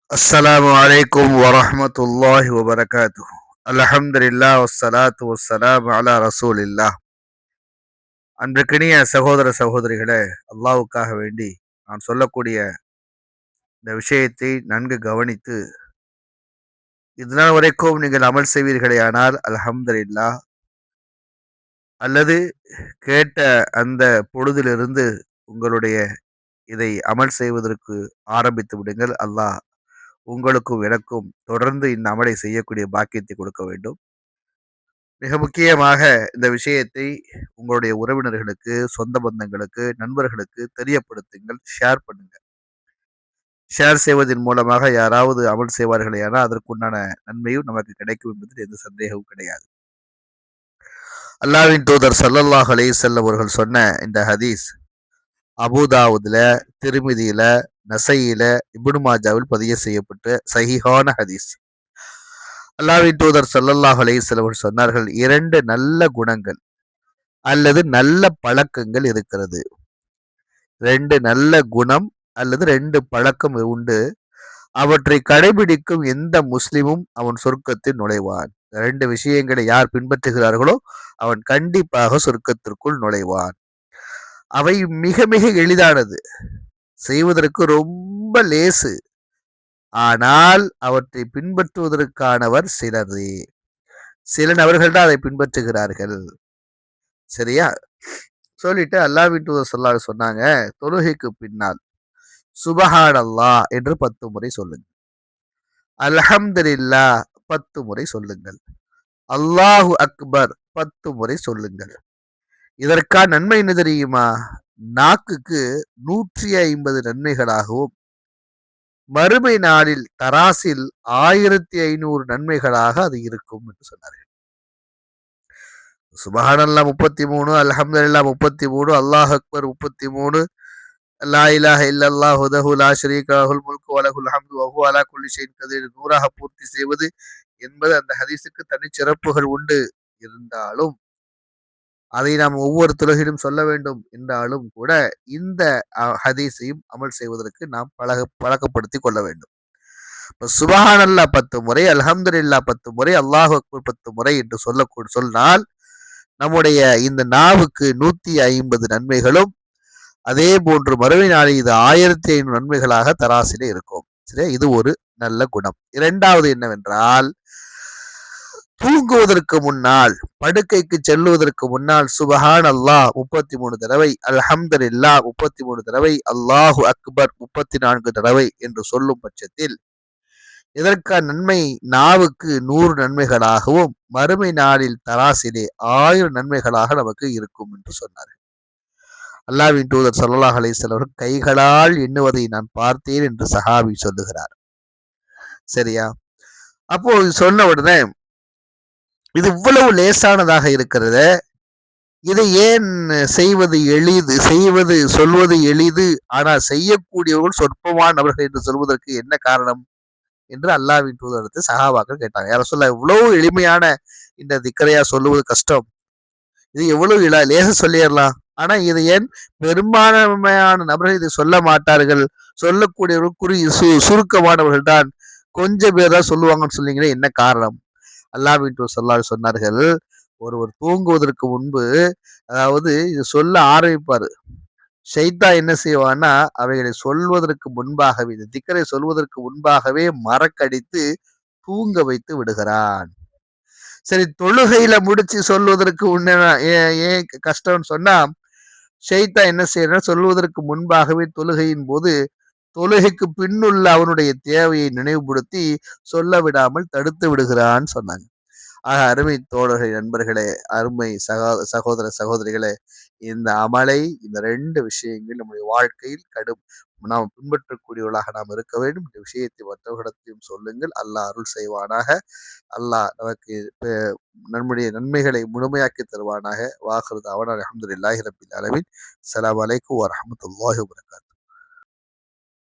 அஸ்ஸலாமு அலைக்கும் வரஹ்மத்துல்லாஹி வபரகாத்துஹு. அல்ஹம்துலில்லாஹ் வஸ்ஸலாத்து வஸ்ஸலாமு அலா ரசூலில்லாஹ். அன்பிற்கினிய சகோதர சகோதரிகளே, அல்லாஹ்வுக்காக வேண்டி நான் சொல்லக்கூடிய இந்த விஷயத்தை நன்கு கவனித்து இதுநாள் வரைக்கும் நீங்கள் அமல் செய்வீர்களேயானால் அல்ஹம்துலில்லாஹ், அல்லது கேட்ட அந்த பொழுதிலிருந்து உங்களுடைய இதை அமல் செய்வதற்கு ஆரம்பித்து விடுங்கள். அல்லாஹ் உங்களுக்கும் எனக்கும் தொடர்ந்து இந்த அமலை செய்யக்கூடிய பாக்கியத்தை கொடுக்க வேண்டும். மிக முக்கியமாக இந்த விஷயத்தை உங்களுடைய உறவினர்களுக்கு, சொந்த பந்தங்களுக்கு, நண்பர்களுக்கு தெரியப்படுத்துங்கள். ஷேர் பண்ணுங்க. ஷேர் செய்வதன் மூலமாக யாராவது அமல் செய்வார்களேயானால் அதற்குண்டான நன்மையும் நமக்கு கிடைக்கும் என்பதில் எந்த சந்தேகமும் கிடையாது. அல்லாஹ்வின் தூதர் ஸல்லல்லாஹு அலைஹி வஸல்லம் அவர்கள் சொன்ன இந்த ஹதீஸ் அபூதாவுதுல, திர்மிதியில, நசையில, இப்னு மாஜாவில் பதிவு செய்யப்பட்ட சஹீஹான ஹதீஸ். அல்லாஹ்வின் தூதர் ஸல்லல்லாஹு அலைஹி வஸல்லம் அவர்கள் சொன்னார்கள், 2 நல்ல குணங்கள் அல்லது நல்ல பழக்கங்கள் இருக்கிறது. 2 நல்ல குணம் அல்லது 2 பழக்கம் உண்டு. அவற்றை கடைபிடிக்கும் எந்த முஸ்லிமும் அவன் சொர்க்கத்தில் நுழைவான். 2 விஷயங்களை யார் பின்பற்றுகிறார்களோ அவன் கண்டிப்பாக சொர்க்கத்திற்குள் நுழைவான். அவை மிக மிக எளிதானது, செய்வதற்கு ரொம்ப லேசு. ஆனால் அவற்றை பின்பற்றுவதற்கானவர் சிலரே. சில நபர்கள் தான் அதை பின்பற்றுகிறார்கள். சரியா? சொல்லிட்டு அல்லாஹ்வின் தூதர் ஸல்லல்லாஹு அலைஹி சொன்னாங்க, தொழுகைக்கு பின்னால் சுபஹானல்லாஹ் என்று 10 முறை சொல்லுங்கள். அல்ஹம்துலில்லாஹ் 10 முறை சொல்லுங்கள். அல்லாஹு அக்பர் 10 முறை சொல்லுங்கள். இதற்கான நன்மை என்ன தெரியுமா? நாக்குக்கு 150 நன்மைகளாகவும், மறுமை நாளில் தராசில் 1500 நன்மைகளாக அது இருக்கும் என்று சொன்னார்கள். சுபஹானல்லாஹ் 33, அல்ஹம்துலில்லாஹ் 33, அல்லாஹ் அக்பர் 33, லா இலாஹ இல்லல்லாஹ் வஹ்தஹு லா ஷரீக லஹுல் முல்கு வ லஹுல் ஹம்து வ ஹுவ அலா குல்லி ஷைஇன் கதீர் 100ஆக பூர்த்தி செய்வது என்பது அந்த ஹதீஸுக்கு தனிச்சிறப்புகள் உண்டு. இருந்தாலும் அதை நாம் ஒவ்வொரு தொழுகையிலும் சொல்ல வேண்டும் என்றாலும் கூட இந்த ஹதீஸையும் அமல் செய்வதற்கு நாம் பழக்கப்படுத்திக் கொள்ள வேண்டும். இப்ப சுபஹானல்லாஹ் 10 முறை, அல்ஹம்துலில்லாஹ் 10 முறை, அல்லாஹு அக்பர் 10 முறை என்று சொன்னால் நம்முடைய இந்த நாவுக்கு 150 நன்மைகளும், அதே போன்று மறுமை நாளில் இது 1500 நன்மைகளாக தராசிலே இருக்கும். சரியா? இது ஒரு நல்ல குணம். இரண்டாவது என்னவென்றால், தூங்குவதற்கு முன்னால், படுக்கைக்கு செல்லுவதற்கு முன்னால் சுபஹான் அல்லாஹ் 33 தடவை, அல்ஹம்துலில்லாஹ் 33 தடவை, அல்லாஹு அக்பர் 34 தடவை என்று சொல்லும் பட்சத்தில் இதற்கான நன்மை நாவுக்கு 100 நன்மைகளாகவும், மறுமை நாளில் தராசிலே 1000 நன்மைகளாக நமக்கு இருக்கும் என்று சொன்னார். அல்லாஹ்வின் தூதர் ஸல்லல்லாஹு அலைஹி வஸல்லம் அவர்கள் கைகளால் எண்ணுவதை நான் பார்த்தேன் என்று சஹாபி சொல்லுகிறார். சரியா? அப்போ சொன்ன உடனே இது இவ்வளவு லேசானதாக இருக்கிறது, இதை ஏன் சொல்வது எளிது, ஆனால் செய்யக்கூடியவர்கள் சொற்பமானவர்கள் என்று சொல்வதற்கு என்ன காரணம் என்று அல்லாஹ்வின் தூதரிடத்தை சஹாபாக்கள் கேட்டாங்க. யார சொல்ல, இவ்வளவு எளிமையான இந்த திக்கரையா சொல்லுவது கஷ்டம், இது எவ்வளவு லேச சொல்லிடலாம், ஆனா இதை ஏன் பெரும்பான்மையான நபர்கள் இதை சொல்ல மாட்டார்கள், சொல்லக்கூடியவர்கள் சுருக்கமானவர்கள் தான், கொஞ்சம் பேர் தான் சொல்லுவாங்கன்னு சொன்னீங்களே, என்ன காரணம்? அல்லாஹ்வின் தூதர் ஸல்லல்லாஹு அலைஹி சொன்னார்கள், ஒருவர் தூங்குவதற்கு முன்பு, அதாவது இது சொல்ல ஆரம்பிப்பாரு, ஷைத்தான் என்ன செய்வான்னா அவைகளை சொல்வதற்கு முன்பாகவே, இந்த திக்கரை சொல்வதற்கு முன்பாகவே மறக்கடித்து தூங்க வைத்து விடுகிறான். சரி, தொழுகையில முடிச்சு சொல்வதற்கு ஏன் கஷ்டம்னு சொன்னா, ஷைத்தான் என்ன செய்யறான், சொல்வதற்கு முன்பாகவே தொழுகையின் போது தொழுகைக்கு பின்னுள்ள அவனுடைய தேவையை நினைவுபடுத்தி சொல்ல விடாமல் தடுத்து விடுகிறான்னு சொன்னாங்க. ஆக அருமை தோழர்கள், நண்பர்களே, அருமை சகோதர சகோதரிகளே, இந்த அமலை, இந்த 2 விஷயங்கள் நம்முடைய வாழ்க்கையில் நாம் பின்பற்றக்கூடியவர்களாக நாம் இருக்க வேண்டும். இந்த விஷயத்தை மற்றவர்களிடத்தையும் சொல்லுங்கள். அல்லாஹ் அருள் செய்வானாக. அல்லாஹ் நமக்கு நம்முடைய நன்மைகளை முழுமையாக்கி தருவானாக. வாஹிரு தஅவானா அல்ஹம்துலில்லாஹி ரப்பில் ஆலமீன். ஸலாம் அலைக்கும் வரஹ்மத்துல்லாஹி வபரகாத்துஹு.